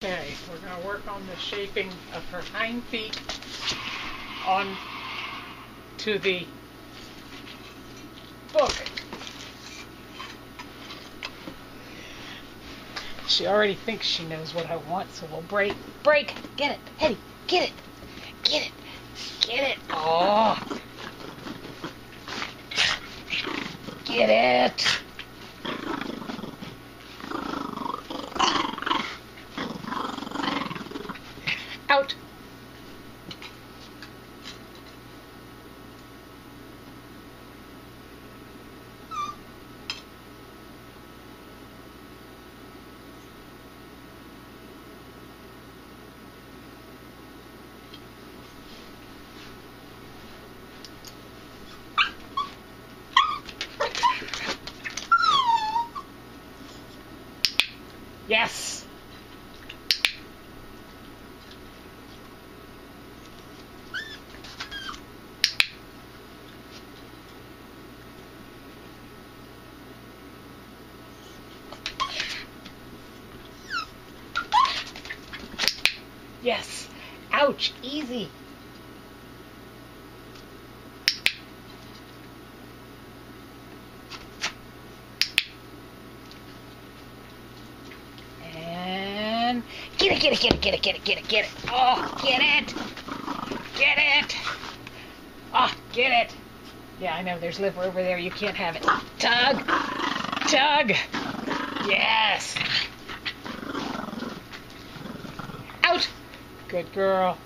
Okay, we're going to work on the shaping of her hind feet on to the book. She already thinks she knows what I want, so we'll break, get it, Hetty, get it, get it, get it, oh, get it. Out. Yes. Yes. Ouch. Easy. And get it, get it, get it, get it, get it, get it, get it. Oh, get it. Get it. Oh, get it. Yeah, I know. There's liver over there. You can't have it. Tug. Tug. Yes. Out. Good girl.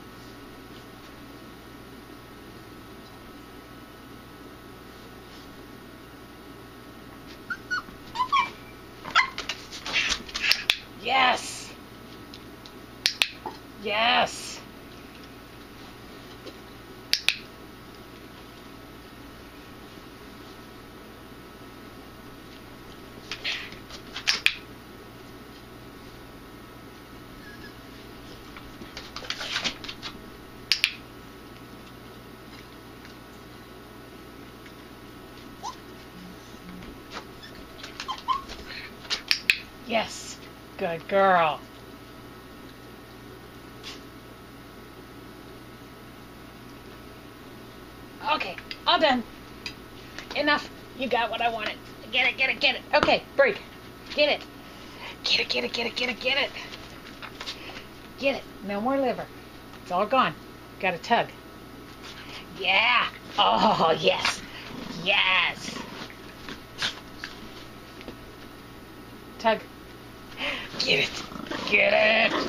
Yes. Yes. Yes. Good girl. Okay, all done. Enough. You got what I wanted. Get it, get it, get it. Okay, break. Get it. Get it, get it, get it, get it, get it. Get it. No more liver. It's all gone. Got a tug. Yeah. Oh, yes. Yes. Tug. Get it. Get it.